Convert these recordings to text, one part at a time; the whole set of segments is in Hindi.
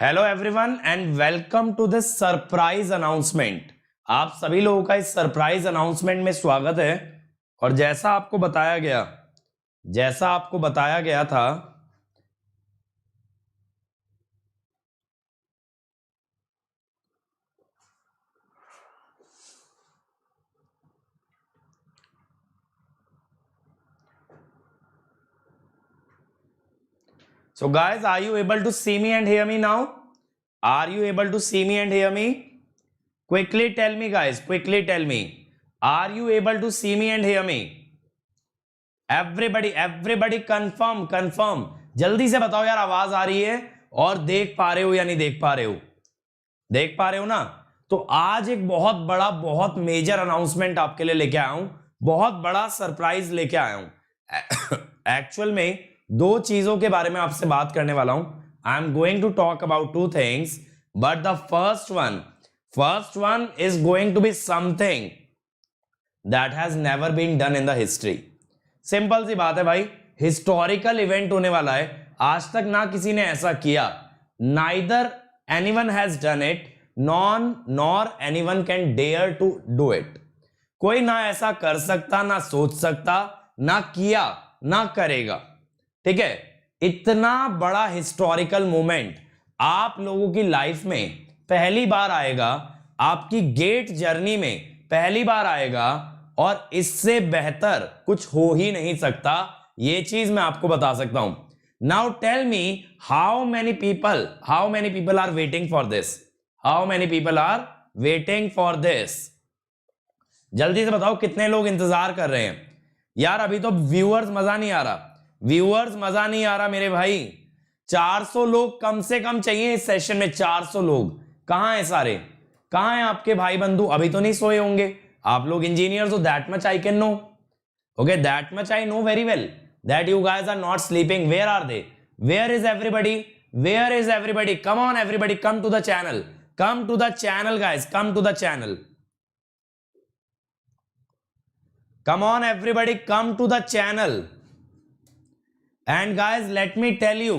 Hello everyone and welcome to this surprise announcement. आप सभी लोगों का इस सरप्राइज अनाउंसमेंट में स्वागत है। और जैसा आपको बताया गया था So guys, are you able to see me and hear me now? Are you able to see me and hear me? Quickly tell me guys, quickly tell me. Are you able to see me and hear me? everybody confirm जल्दी से बताओ यार, आवाज आ रही है और देख पा रहे हो या नहीं देख पा रहे हो? देख पा रहे हो ना? तो आज एक बहुत बड़ा, बहुत मेजर अनाउंसमेंट आपके लिए लेके आया हूं, बहुत बड़ा सरप्राइज लेके आया हूं। एक्चुअल में दो चीजों के बारे में आपसे बात करने वाला हूं। I am going to talk about two things, but the first one is going to be something that has never been done in the history. Simple सी बात है भाई, हिस्टोरिकल इवेंट होने वाला है। आज तक ना किसी ने ऐसा किया, neither anyone has done it nor anyone can dare to do it. कोई ना ऐसा कर सकता, ना सोच सकता, ना किया, ना करेगा। ठीक है, इतना बड़ा हिस्टोरिकल मोमेंट आप लोगों की लाइफ में पहली बार आएगा, आपकी गेट जर्नी में पहली बार आएगा, और इससे बेहतर कुछ हो ही नहीं सकता। ये चीज मैं आपको बता सकता हूं। Now tell me, how many people are waiting for this? How many people are waiting for this? जल्दी से बताओ कितने लोग इंतजार कर रहे हैं यार। अभी तो व्यूअर्स मजा नहीं आ रहा मेरे भाई। 400 लोग कम से कम चाहिए इस सेशन में। 400 लोग कहां हैं सारे? कहां हैं आपके भाई बंधु? अभी तो नहीं सोए होंगे आप लोग। इंजीनियर्स हो, that much I can know. Okay, that much I know very well that you guys are not sleeping. Where are they? Where is everybody? Come on everybody, come to the channel, guys, come to the channel. Come on everybody, come to the channel. And guys, let me tell you,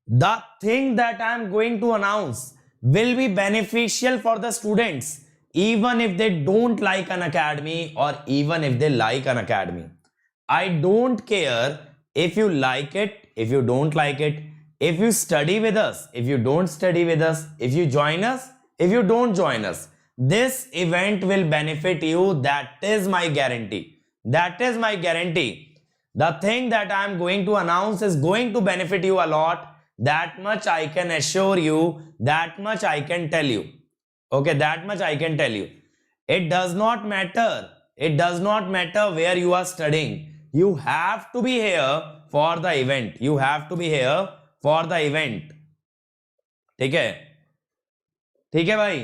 the thing that I am going to announce will be beneficial for the students, even if they don't like an academy or even if they like an academy. I don't care if you like it, if you don't like it, if you study with us, if you don't study with us, if you join us, if you don't join us. This event will benefit you. That is my guarantee. The thing that I am going to announce is going to benefit you a lot. That much I can assure you. That much I can tell you. Okay, that much I can tell you. It does not matter where you are studying. You have to be here for the event. ठीक है भाई,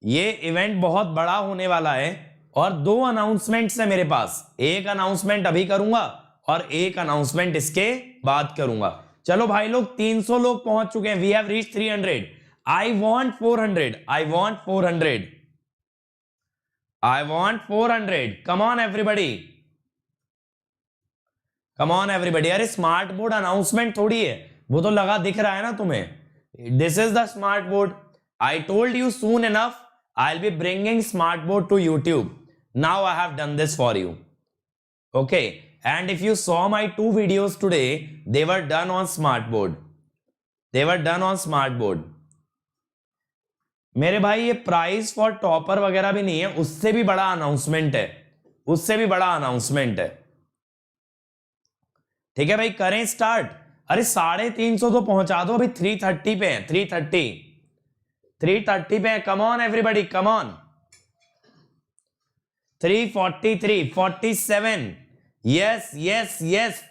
ये इवेंट बहुत बड़ा होने वाला है और दो अनाउंसमेंट्स है मेरे पास। एक अनाउंसमेंट अभी करूंगा और एक अनाउंसमेंट इसके बाद करूंगा। चलो भाई लोग, 300 लोग पहुंच चुके हैं। We have reached 300। I want 400। Come on everybody. अरे स्मार्ट बोर्ड अनाउंसमेंट थोड़ी है, वो तो लगा दिख रहा है ना तुम्हें। This is the smart board. I told you soon enough I'll be bringing smartboard to YouTube. Now I have done this for you. Okay, and if you saw my 2 videos today, they were done on smartboard. मेरे भाई ये प्राइज फॉर टॉपर वगैरह भी नहीं है, उससे भी बड़ा अनाउंसमेंट है। ठीक है भाई, करें स्टार्ट। अरे 350 तो पहुंचा दो, अभी 330 पे है। 330 पे है। Come on everybody, come on. 343, 47। Yes,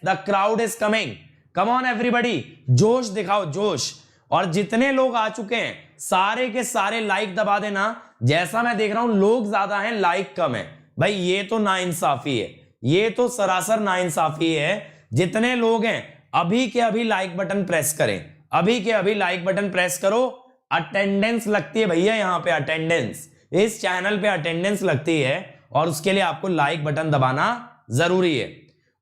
the crowd is coming. Come on everybody, जोश दिखाओ, जोश। और जितने लोग आ चुके हैं सारे के सारे लाइक दबा देना। जैसा मैं देख रहा हूं लोग ज्यादा हैं, लाइक कम है। भाई ये तो नाइंसाफी है, ये तो सरासर नाइंसाफी है। जितने लोग हैं अभी के अभी लाइक बटन प्रेस करें, अभी के अभी लाइक बटन प्रेस करो। अटेंडेंस लगती है भैया, यहां पे अटेंडेंस, इस चैनल पे अटेंडेंस लगती है और उसके लिए आपको लाइक बटन दबाना जरूरी है।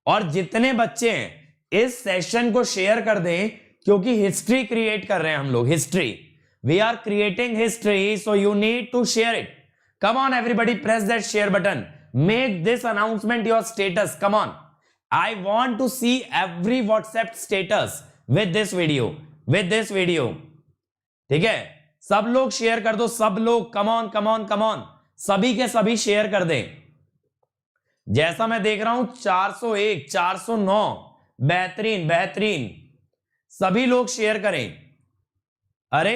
और जितने बच्चे हैं इस सेशन को शेयर कर दें, क्योंकि हिस्ट्री क्रिएट कर रहे हैं हम लोग। We are creating history, so you need to share it. Come on, everybody, press that share button. Make this announcement your status. Come on. I want to see every WhatsApp status with this video. With this video. ठीक है, सब लोग शेयर कर दो, सब लोग. Come on come on come on, सभी के सभी शेयर कर दें. जैसा मैं देख रहा हूं 401, 409, बेहतरीन बेहतरीन, सभी लोग शेयर करें. अरे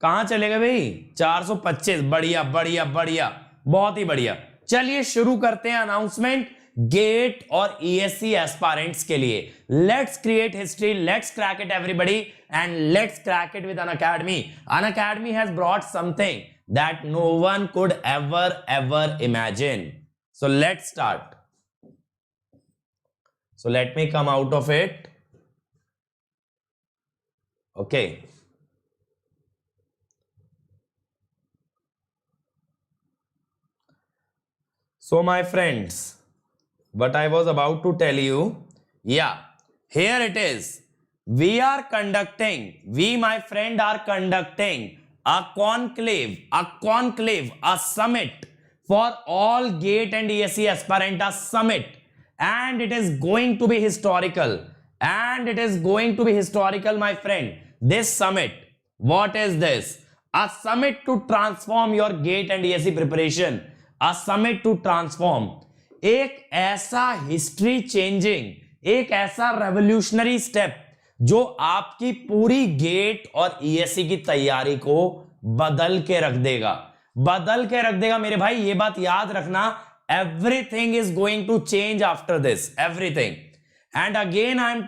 कहां चले गए भाई? 425, बढ़िया बढ़िया बढ़िया, बहुत ही बढ़िया. चलिए शुरू करते हैं अनाउंसमेंट गेट और ईएससी एस्पायरेंट्स के लिए. Let's create history, let's crack it everybody, and let's crack it with Unacademy. Unacademy has brought something that no one could ever imagine. So let's start. So let me come out of it. Okay. So my friends, what I was about to tell you, yeah, here it is. We are conducting, we my friend are conducting a conclave, a summit for all GATE and ESE aspirant, a summit, and it is going to be historical, and it is going to be historical, my friend. This summit, what is this? A summit to transform your GATE and ESE preparation, a summit to transform. एक ऐसा हिस्ट्री चेंजिंग, एक ऐसा रेवोल्यूशनरी स्टेप जो आपकी पूरी गेट और ईएससी की तैयारी को बदल के रख देगा, बदल के रख देगा मेरे भाई. ये बात याद रखना, everything is going to change after this, everything. And again I am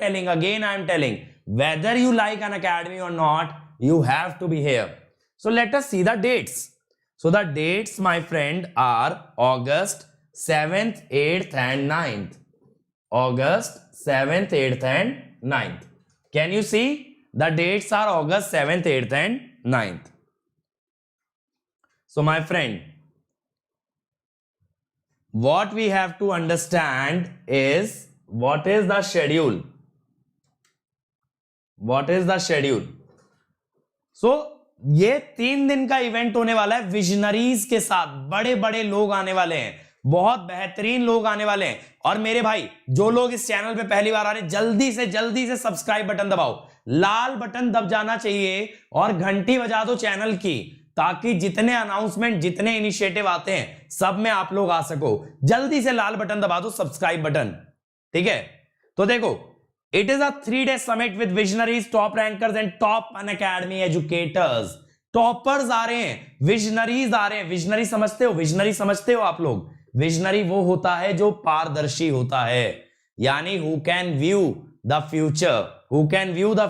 telling, whether you like an academy और not, you have to be here. So let us see the dates. So the dates my friend are August 7th, 8th and 9th. August 7th, 8th and 9th. Can you see? The dates are August 7th, 8th and 9th. So my friend, what we have to understand is what is the schedule. What is the schedule? So ये 3 दिन का इवेंट होने वाला है विजनरीज के साथ. बड़े बड़े लोग आने वाले हैं, बहुत बेहतरीन लोग आने वाले हैं. और मेरे भाई जो लोग इस चैनल पे पहली बार आ रहे हैं, जल्दी से सब्सक्राइब बटन दबाओ, लाल बटन दब जाना चाहिए और घंटी बजा दो चैनल की, ताकि जितने अनाउंसमेंट, जितने इनिशिएटिव आते हैं सब में आप लोग आ सको. जल्दी से लाल बटन दबा दो, सब्सक्राइब बटन. ठीक है, तो देखो, it is a 3-day summit with visionaries, top rankers and top Unacademy educators. Toppers आ रहे हैं, विजनरीज आ रहे हैं. विजनरी समझते हो? विजनरी समझते हो आप लोग? विजनरी वो होता है जो पारदर्शी होता है, यानी who can view the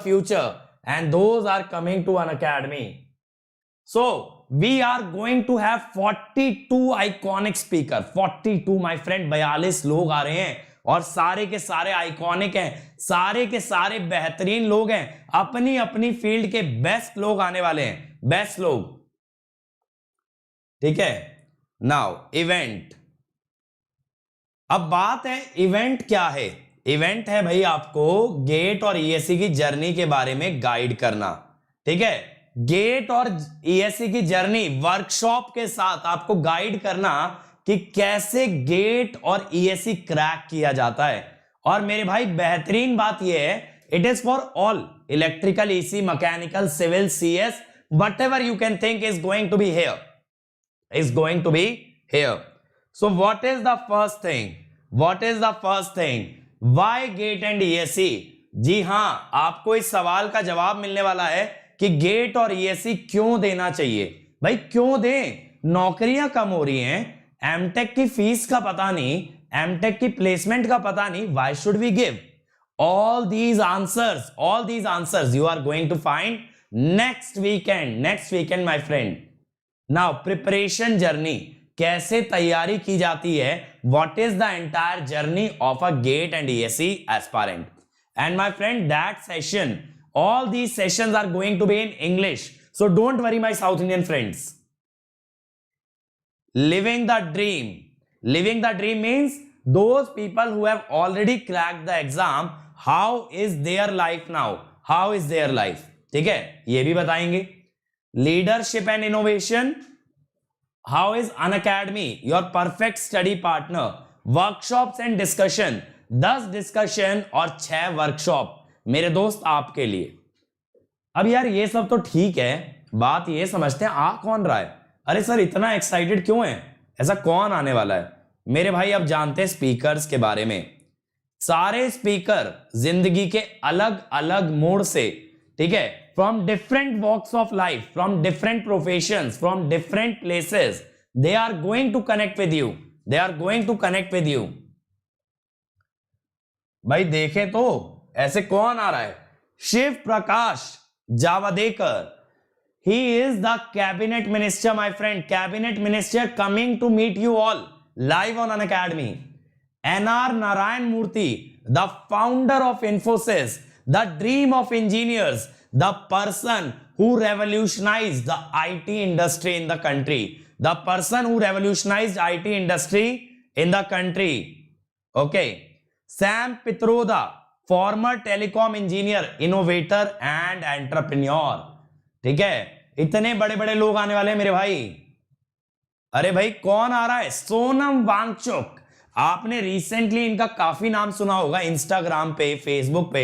future, and those are coming to Unacademy. So we are going to have 42 iconic speaker. 42 my friend, 42 लोग आ रहे हैं और सारे के सारे आइकॉनिक हैं, सारे के सारे बेहतरीन लोग हैं, अपनी अपनी फील्ड के बेस्ट लोग आने वाले हैं, बेस्ट लोग. ठीक है, नाउ इवेंट. अब बात है इवेंट क्या है. इवेंट है भाई आपको गेट और ईएससी की जर्नी के बारे में गाइड करना. ठीक है, गेट और ईएससी की जर्नी वर्कशॉप के साथ आपको गाइड करना कि कैसे गेट और ईएससी क्रैक किया जाता है. और मेरे भाई बेहतरीन बात यह है, it is for all, electrical, EC, mechanical, civil, CS, whatever you can think is going to be here, is going to be here. So what is the first thing, why GATE and ESC? जी हां, आपको इस सवाल का जवाब मिलने वाला है कि गेट और ईएससी क्यों देना चाहिए. भाई क्यों दें? नौकरियां कम हो रही हैं, एमटेक की फीस का पता नहीं, एमटेक की प्लेसमेंट का पता नहीं. Why should we give? all these answers you are going to find next weekend my friend. Now preparation journey, कैसे तैयारी की जाती है, what is the entire journey of a GATE and ESE aspirant. And my friend, that session, all these sessions are going to be in English, so don't worry my South Indian friends. Living the dream means those people who have already cracked the exam, how is their life now, ठीक है, ये भी बताएंगे. Leadership and innovation, how is Unacademy your perfect study partner, workshops and discussion, 10 discussion और 6 वर्कशॉप मेरे दोस्त आपके लिए। अब यार ये सब तो ठीक है, बात ये समझते हैं आ कौन रहा है। अरे सर इतना एक्साइटेड क्यों है, ऐसा कौन आने वाला है मेरे भाई। अब जानते हैं स्पीकर्स के बारे में। सारे स्पीकर जिंदगी के अलग अलग मोड से, ठीक है, from different walks of life, from different professions, from different places, they are going to connect with you, they are going to connect with you. भाई देखें तो ऐसे कौन आ रहा है, Shiv Prakash Javadekar, he is the cabinet minister my friend, cabinet minister coming to meet you all live on Unacademy. NR Narayan Murthy, the founder of Infosys, the dream of engineers, the person who revolutionized the IT industry in the country, the person who revolutionized IT industry in the country. Okay, Sam Pitroda, former telecom engineer, innovator and entrepreneur. ठीक है, इतने बड़े बड़े लोग आने वाले हैं मेरे भाई। अरे भाई कौन आ रहा है, सोनम वांगचुक, आपने रिसेंटली इनका काफी नाम सुना होगा इंस्टाग्राम पे, फेसबुक पे।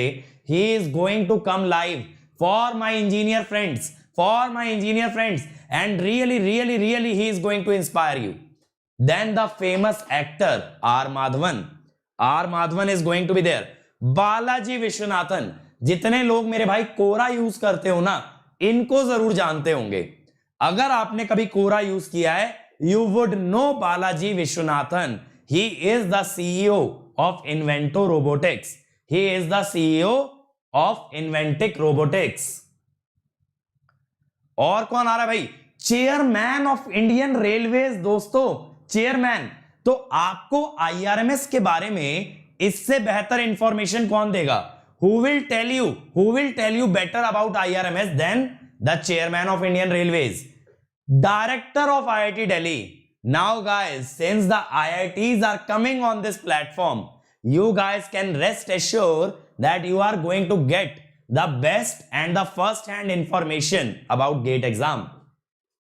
He is going to come live for my engineer friends, for my engineer friends, and really really really he is going to inspire you. Then the famous actor R Madhavan, R Madhavan is going to be there. Balaji Viswanathan, जितने लोग मेरे भाई कोरा यूज करते हो ना, इनको जरूर जानते होंगे। अगर आपने कभी कोरा यूज किया है, you would know Balaji Viswanathan. He is the CEO of Invento robotics, he is the CEO of Invento robotics. और कौन आ रहा है भाई, चेयरमैन ऑफ इंडियन रेलवेज दोस्तों, चेयरमैन। तो आपको आईआरएमएस के बारे में इससे बेहतर इंफॉर्मेशन कौन देगा? Who will tell you better about IRMS than the chairman of Indian Railways, director of IIT Delhi. Now guys, since the IITs are coming on this platform, you guys can rest assured that you are going to get the best and the first hand information about GATE exam.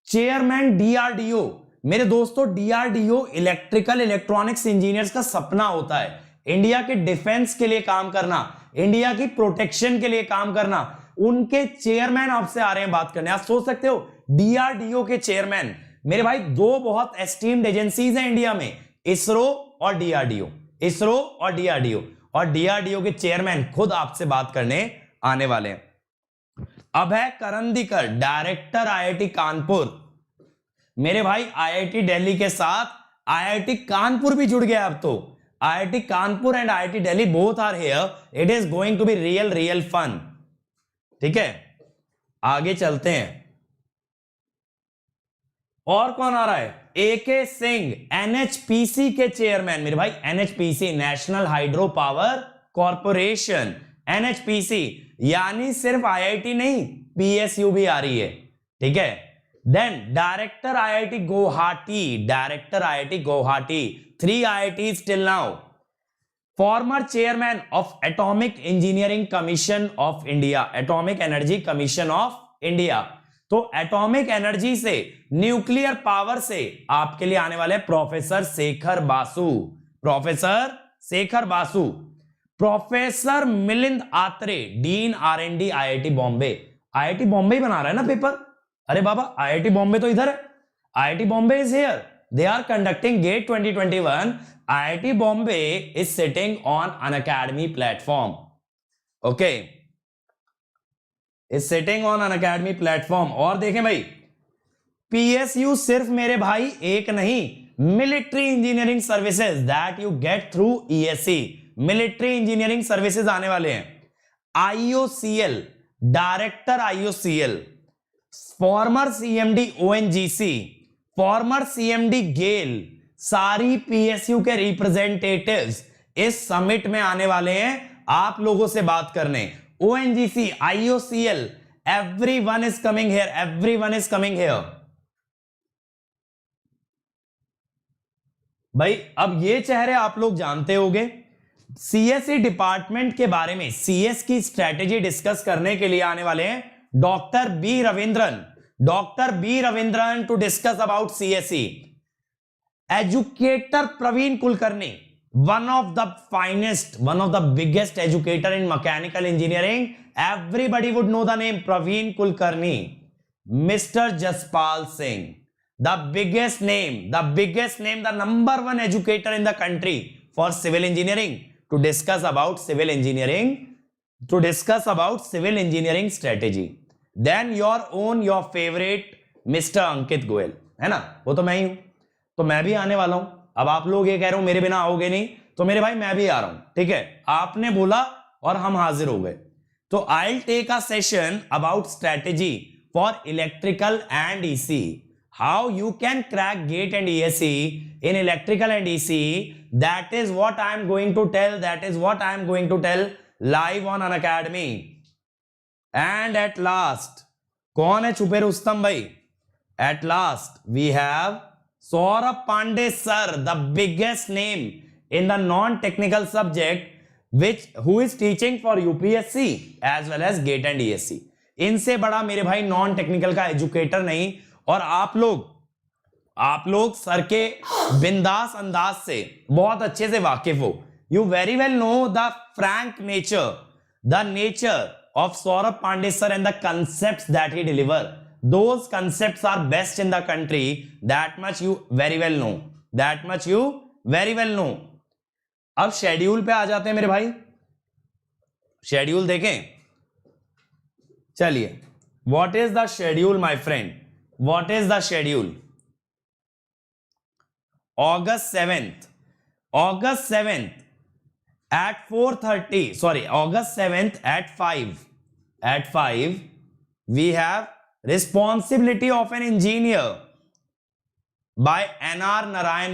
Chairman DRDO, मेरे दोस्तों DRDO इलेक्ट्रिकल इलेक्ट्रॉनिक्स इंजीनियर्स का सपना होता है, इंडिया के डिफेंस के लिए काम करना, इंडिया की प्रोटेक्शन के लिए काम करना। उनके चेयरमैन आपसे आ रहे हैं बात करने। आप सोच सकते हो डीआरडीओ के चेयरमैन, मेरे भाई दो बहुत एस्टीम्ड एजेंसीज हैं इंडिया में, इसरो और डीआरडीओ, इसरो और डीआरडीओ, और डीआरडीओ के चेयरमैन खुद आपसे बात करने आने वाले हैं। अभय करंदीकर, डायरेक्टर आईआईटी कानपुर, मेरे भाई आईआईटी दिल्ली के साथ आईआईटी कानपुर भी जुड़ गया। अब तो IIT Kanpur and IIT Delhi both are here, it is going to be real fun. ठीक है, आगे चलते हैं। और कौन आ रहा है, AK सिंह, NHPC के चेयरमैन, मेरे भाई NHPC national hydro power corporation, NHPC यानी सिर्फ IIT नहीं, PSU भी आ रही है। ठीक है, then director IIT Guwahati, director IIT Guwahati, 3 IITs till now. Former chairman of Atomic Engineering Commission of India, Atomic Energy Commission of India. तो एटॉमिक एनर्जी से, न्यूक्लियर पावर से आपके लिए आने वाले professor Shekhar Basu, professor Shekhar Basu, professor Milind Atre, dean R&D IIT Bombay. IIT Bombay ही बना रहा है ना पेपर। अरे बाबा IIT बॉम्बे तो इधर है, IIT Bombay is here, they are conducting GATE 2021. IIT Bombay is sitting on Unacademy platform. Okay, is sitting on Unacademy platform. और देखें भाई, PSU सिर्फ मेरे भाई एक नहीं, military engineering services that you get through ESE, military engineering services आने वाले हैं। IOCL, director IOCL, farmer CMD ONGC, farmer CMD गेल, सारी PSU के रिप्रेजेंटेटिव्स इस समिट में आने वाले हैं आप लोगों से बात करने। ONGC, IOCL, everyone is coming here, everyone is coming here. भाई अब ये चेहरे आप लोग जानते होंगे। CSE डिपार्टमेंट के बारे में, CS की स्ट्रेटेजी डिस्कस करने के लिए आने वाले हैं doctor B Ravindran, Dr. B. Ravindran to discuss about CSE. Educator Praveen Kulkarni, one of the finest, one of the biggest educator in mechanical engineering. Everybody would know the name Praveen Kulkarni. Mr. Jaspal Singh, the biggest name, the number one educator in the country for civil engineering, to discuss about civil engineering, strategy. Then your favorite Mr. Ankit Goel, है ना, वो तो मैं ही हूं, तो मैं भी आने वाला हूं. अब आप लोग ये कह रहे हो मेरे बिना आओगे नहीं, तो मेरे भाई मैं भी आ रहा हूं. ठीक है, आपने बोला और हम हाजिर हो गए. तो I'll take a session about strategy for electrical and EC. How you can crack GATE and ESE in electrical and EC. That is what I am going to tell. Live on Unacademy. And at last, कौन है छुपे रुस्तम भाई? At last, we have Saurabh Pandey sir, the biggest name in the non-technical subject, who is teaching for UPSC as well as GATE and ESE. इनसे बड़ा मेरे भाई नॉन टेक्निकल का एजुकेटर नहीं. और आप लोग सर के बिंदास अंदाज से बहुत अच्छे से वाकिफ हो. You very well know the Frank nature of Saurabh Pandey sir and the concepts that he deliver. Those concepts are best in the country. That much you very well know. अब शेड्यूल पे आ जाते हैं मेरे भाई. शेड्यूल देखें. चलिए, what is the schedule my friend? What is the schedule? August 7th at 4:30, sorry, August 7th at 5 we have responsibility of an engineer by NR Narayan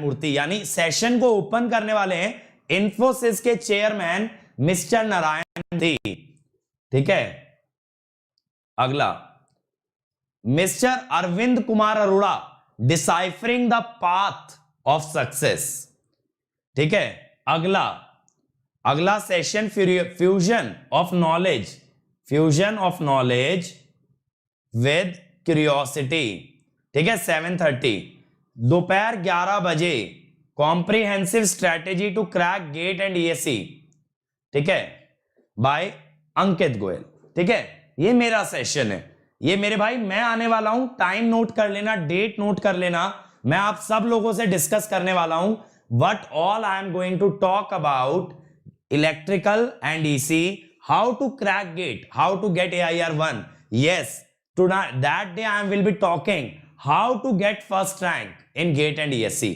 Murthy. यानी सेशन को ओपन करने वाले हैं इंफोसिस के चेयरमैन मिस्टर नारायण थी. ठीक है, अगला mister Arvind Kumar Arora, deciphering the path of success. ठीक है, अगला session fusion of knowledge with curiosity. ठीक है, 7:30. दोपहर 11 बजे comprehensive strategy to crack GATE and ESE. ठीक है, बाय अंकित गोयल. ठीक है, ये मेरा सेशन है. ये मेरे भाई मैं आने वाला हूं. टाइम नोट कर लेना, डेट नोट कर लेना. मैं आप सब लोगों से डिस्कस करने वाला हूं what all I am going to talk about electrical and EC, how to crack GATE, how to get AIR1. Yes, tonight that day I will be talking how to get first rank in GATE and ESE.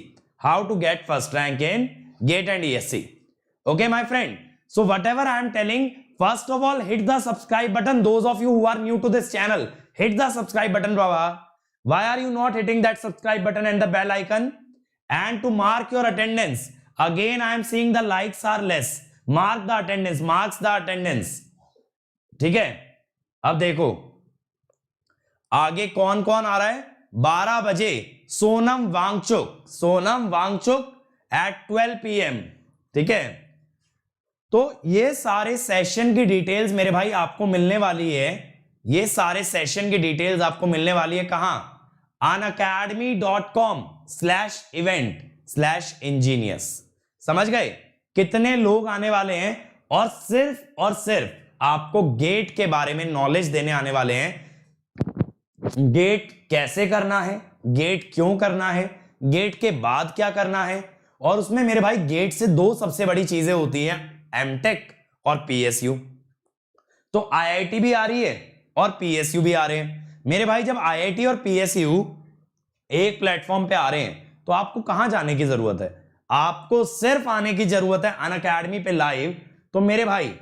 Okay my friend, so whatever I am telling, first of all hit the subscribe button. Those of you who are new to this channel, hit the subscribe button baba. Why are you not hitting that subscribe button and the bell icon? And to mark your attendance, again I am seeing the likes are less. Marks the attendance. ठीक है, अब देखो आगे कौन कौन आ रहा है. 12 बजे सोनम वांगचुक at 12 PM. ठीक है, तो ये सारे सेशन की डिटेल्स मेरे भाई आपको मिलने वाली है. ये सारे सेशन की डिटेल्स आपको मिलने वाली है कहां? unacademy.com/event/ingenious. समझ गए कितने लोग आने वाले हैं? और सिर्फ आपको गेट के बारे में नॉलेज देने आने वाले हैं. गेट कैसे करना है, गेट क्यों करना है, गेट के बाद क्या करना है. और उसमें मेरे भाई गेट से दो सबसे बड़ी चीजें होती हैं, एमटेक और PSU. तो IIT भी आ रही है और PSU भी आ रहे हैं मेरे भाई. जब IIT और PSU एक प्लेटफॉर्म पे आ रहे हैं तो आपको कहां जाने की जरूरत है? आपको सिर्फ आने की जरूरत है अनअकैडमी पे लाइव. तो मेरे भाई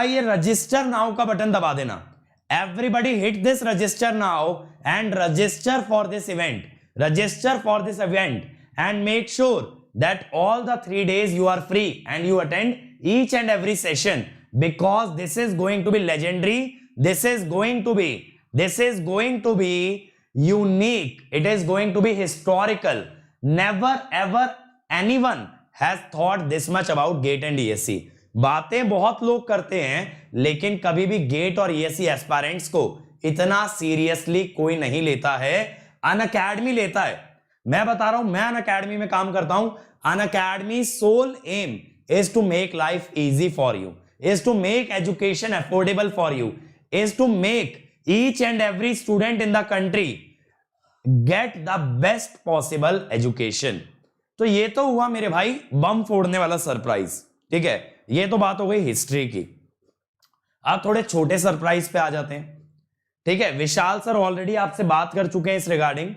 ये रजिस्टर नाउ का बटन दबा देना. Everybody hit this register now and register for this event and make sure that all the 3 days you are free and you attend each and every session, because this is going to be legendary. This is going to be unique. It is going to be historical. Never ever anyone has thought this much about GATE and ESE. बातें बहुत लोग करते हैं, लेकिन कभी भी गेट और ईएससी एस्पायरेंट्स को इतना सीरियसली कोई नहीं लेता है, अनअकैडमी लेता है। मैं बता रहा हूं, मैं अनअकैडमी में काम करता हूं। Unacademy sole aim is to make life easy for you, is to make education affordable for you, is to make each and every student in the country get the best possible education। तो ये तो हुआ मेरे भाई बम फोड़ने वाला सरप्राइज, ठीक है, ये तो बात हो गई हिस्ट्री की। अब थोड़े छोटे सरप्राइज पे आ जाते हैं, ठीक है। विशाल सर ऑलरेडी आपसे बात कर चुके हैं इस रिगार्डिंग।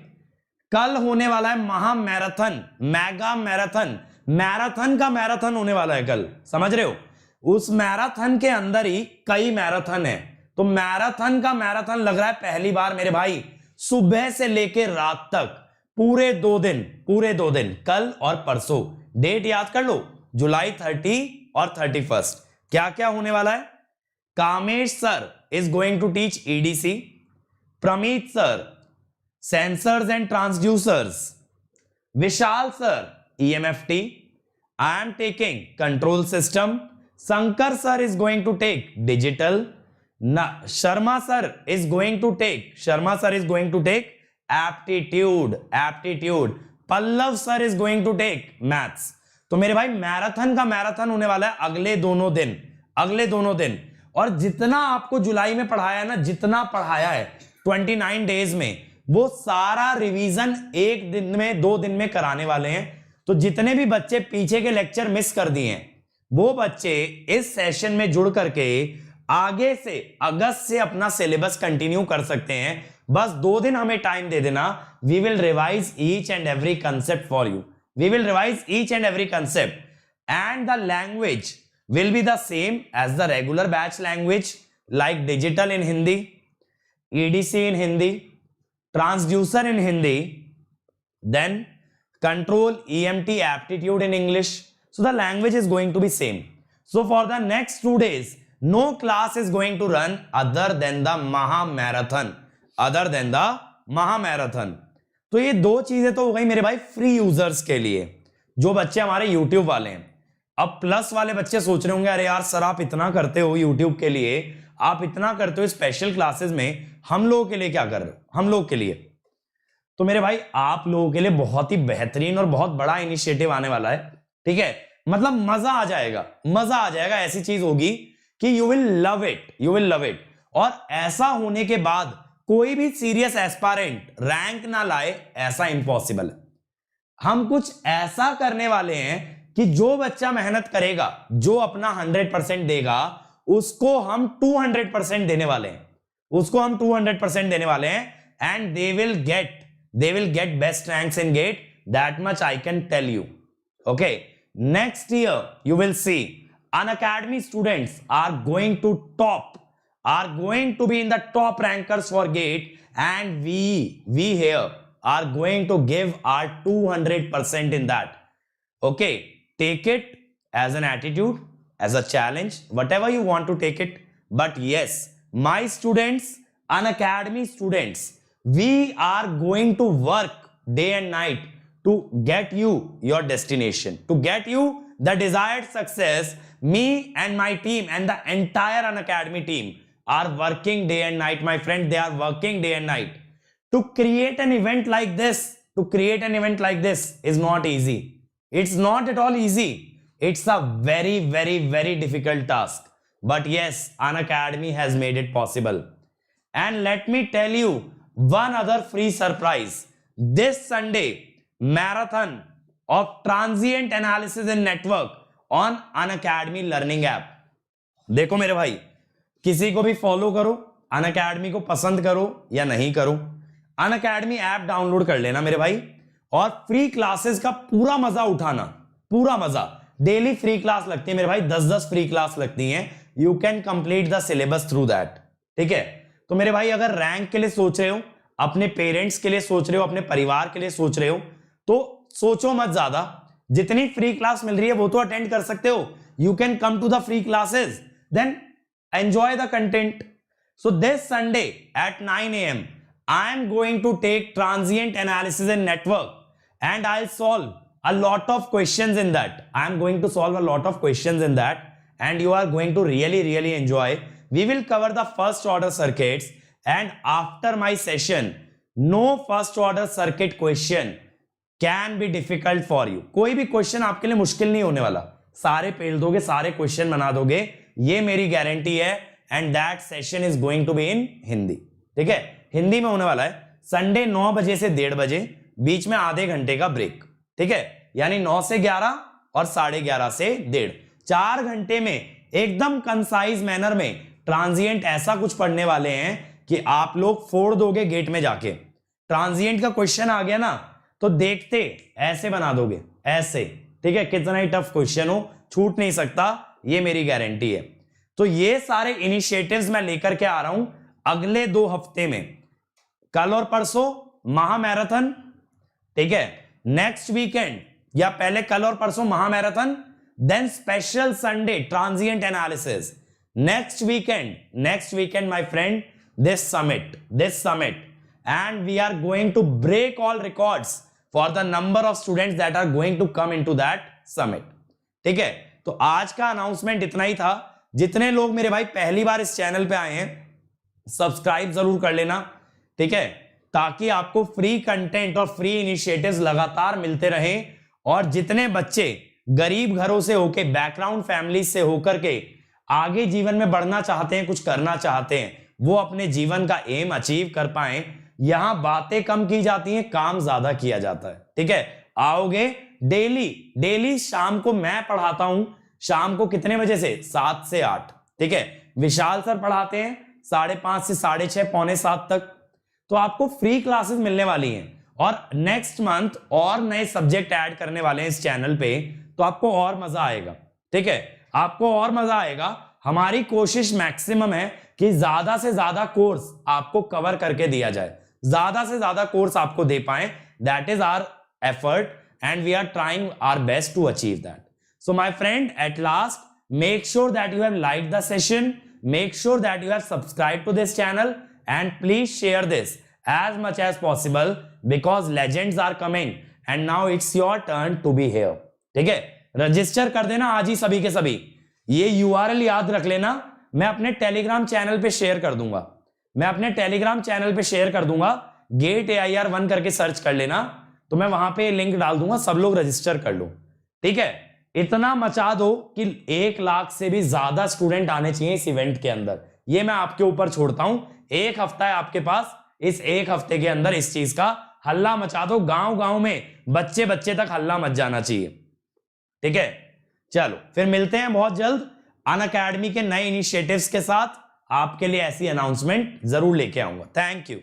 कल होने वाला है महा मैराथन, मेगा मैराथन, मैराथन का मैराथन होने वाला है कल, समझ रहे हो। उस मैराथन के अंदर ही कई मैराथन है, तो मैराथन का मैराथन लग रहा है पहली बार मेरे भाई, सुबह से लेके रात तक, पूरे 2 दिन, कल और परसों। डेट याद कर लो, जुलाई 30 और 31। क्या क्या होने वाला है? Kamesh sir is going to teach EDC, Prameet sir sensors and transducers, Vishal sir EMFT, I am taking control system, Shankar sir is going to take digital, Sharma sir is going to take aptitude, Pallav sir is going to take maths। तो मेरे भाई मैराथन का मैराथन होने वाला है अगले दोनों दिन। और जितना आपको जुलाई में पढ़ाया ना, जितना पढ़ाया है 29 डेज में, वो सारा रिवीजन 1 दिन में 2 दिन में कराने वाले हैं। तो जितने भी बच्चे पीछे के लेक्चर मिस कर दिए हैं, वो बच्चे इस सेशन में जुड़ करके आगे से अगस्त से अपना सिलेबस कंटिन्यू कर सकते हैं। बस 2 दिन हमें टाइम दे देना, we will revise each and every concept for you, and the language will be the same as the regular batch language, like digital in Hindi, EDC in Hindi, transducer in Hindi, then control EMT aptitude in English. So the language is going to be same. So for the next 2 days, no class is going to run other than the Maha Marathon. तो ये 2 चीजें तो हो गई मेरे भाई फ्री यूजर्स के लिए, जो बच्चे हमारे यूट्यूब वाले हैं। अब प्लस वाले बच्चे सोच रहे होंगे, अरे यार सर आप इतना करते हो यूट्यूब के लिए, आप इतना करते हो स्पेशल क्लासेस में, हम लोगों के लिए क्या कर रहे हो? हम लोग के लिए तो मेरे भाई आप लोगों के लिए बहुत ही बेहतरीन और बहुत बड़ा इनिशिएटिव आने वाला है, ठीक है। मतलब मजा आ जाएगा, ऐसी चीज होगी कि यू विल लव इट। और ऐसा होने के बाद कोई भी सीरियस एस्पायरेंट रैंक ना लाए, ऐसा इंपॉसिबल है। हम कुछ ऐसा करने वाले हैं कि जो बच्चा मेहनत करेगा, जो अपना 100% देगा, उसको हम 200% देने वाले हैं, and they will get best ranks in GATE, that much I can tell you. Okay, next year you will see Unacademy students are going to be in the top rankers for GATE, and we here are going to give our 200% in that. Okay, take it as an attitude, as a challenge, whatever you want to take it. But yes, my students, Unacademy students, we are going to work day and night to get you your destination, to get you the desired success. Me and my team and the entire Unacademy team are working day and night, my friend. They are working day and night to create an event like this. To create an event like this is not easy. It's not at all easy. It's a very, very, very difficult task. But yes, Unacademy has made it possible. And let me tell you one other free surprise. This Sunday, marathon of transient analysis in network on Unacademy learning app. देखो मेरे भाई, किसी को भी फॉलो करो, Unacademy को पसंद करो या नहीं करो, Unacademy ऐप डाउनलोड कर लेना मेरे भाई, और फ्री क्लासेस का पूरा मजा उठाना, पूरा मजा। डेली फ्री क्लास लगती है मेरे भाई, 10-10 फ्री क्लास लगती हैं। You can complete the syllabus through that, ठीक है। तो मेरे भाई अगर रैंक के लिए सोच रहे हो, अपने पेरेंट्स के लिए सोच रहे हो, अपने परिवार के लिए सोच रहे हो, तो सोचो मत ज्यादा। जितनी फ्री क्लास मिल रही है वो तो अटेंड कर सकते हो। You can come to the free classes, then enjoy the content. So this Sunday at 9 AM I am going to take transient analysis in network, and I'll solve a lot of questions in that. I am going to solve a lot of questions in that, and you are going to really enjoy. We will cover the first order circuits, and after my session no first order circuit question can be difficult for you. कोई भी क्वेश्चन आपके लिए मुश्किल नहीं होने वाला, सारे पेल दोगे, सारे क्वेश्चन बना दोगे, ये मेरी गारंटी है. And that session is going to be in Hindi. ठीक है, हिंदी में होने वाला है. संडे 9 बजे से 1:30 बजे, बीच में आधे घंटे का ब्रेक. ठीक है, यानी 9 से 11 और 11:30 से 1:30, 4 घंटे में एकदम कंसाइज मैनर में ट्रांजिएंट ऐसा कुछ पढ़ने वाले हैं कि आप लोग फोड़ दोगे गेट में जाके. ट्रांजिएंट का क्वेश्चन आ गया ना, तो देखते ऐसे बना दोगे, ऐसे. ठीक है, कितना ही टफ क्वेश्चन हो, छूट नहीं सकता, ये मेरी गारंटी है. तो ये सारे इनिशिएटिव्स मैं लेकर के आ रहा हूं अगले 2 हफ्ते में. कल और परसों महामैराथन. ठीक है, नेक्स्ट वीकेंड या पहले कल और परसों महामैराथन, then special Sunday transient analysis. Next weekend my friend, this summit, and we are going to break all records for the number of students that are going to come into that summit. ठीक है, तो आज का अनाउंसमेंट इतना ही था. जितने लोग मेरे भाई पहली बार इस चैनल पे आए हैं, सब्सक्राइब जरूर कर लेना. ठीक है, ताकि आपको फ्री कंटेंट और फ्री इनिशिएटिव्स लगातार मिलते रहें. और जितने बच्चे गरीब घरों से होके, बैकग्राउंड फैमिली से होकर के आगे जीवन में बढ़ना चाहते हैं, कुछ करना चाहते हैं, वो अपने जीवन का एम अचीव कर पाए. यहां बातें कम की जाती हैं, काम ज्यादा किया जाता है. ठीक है, आओगे डेली शाम को मैं पढ़ाता हूं. शाम को कितने बजे से? 7 से 8. ठीक है, विशाल सर पढ़ाते हैं 5:30 से 6:30, पौने 7 तक. तो आपको फ्री क्लासेस मिलने वाली हैं. और नेक्स्ट मंथ और नए सब्जेक्ट ऐड करने वाले हैं इस चैनल पे, तो आपको और मजा आएगा. ठीक है, आपको और मजा आएगा. हमारी कोशिश मैक्सिमम है कि ज्यादा से ज्यादा कोर्स आपको कवर करके दिया जाए, ज्यादा से ज्यादा कोर्स आपको दे पाए. That is our effort and we are trying our best to achieve that. So my friend, at last, make sure that you have liked the session, make sure that you have subscribed to this channel, and please share this as much as possible because legends are coming and now it's your turn to be here. ठीक है, रजिस्टर कर देना आज ही सभी के सभी. ये URL याद रख लेना, मैं अपने टेलीग्राम चैनल पे शेयर कर दूंगा. गेट AIR1 करके सर्च कर लेना, तो मैं वहां पे लिंक डाल दूंगा, सब लोग रजिस्टर कर लो. ठीक है, इतना मचा दो कि 1 लाख से भी ज्यादा स्टूडेंट आने चाहिए इस इवेंट के अंदर. ये मैं आपके ऊपर छोड़ता हूं. 1 हफ्ता है आपके पास, इस 1 हफ्ते के अंदर इस चीज का हल्ला मचा दो. गांव में बच्चे तक हल्ला मच जाना चाहिए. ठीक है, चलो फिर मिलते हैं बहुत जल्द अनअकैडमी के नए इनिशिएटिव्स के साथ. आपके लिए ऐसी अनाउंसमेंट जरूर लेके आऊंगा. Thank you.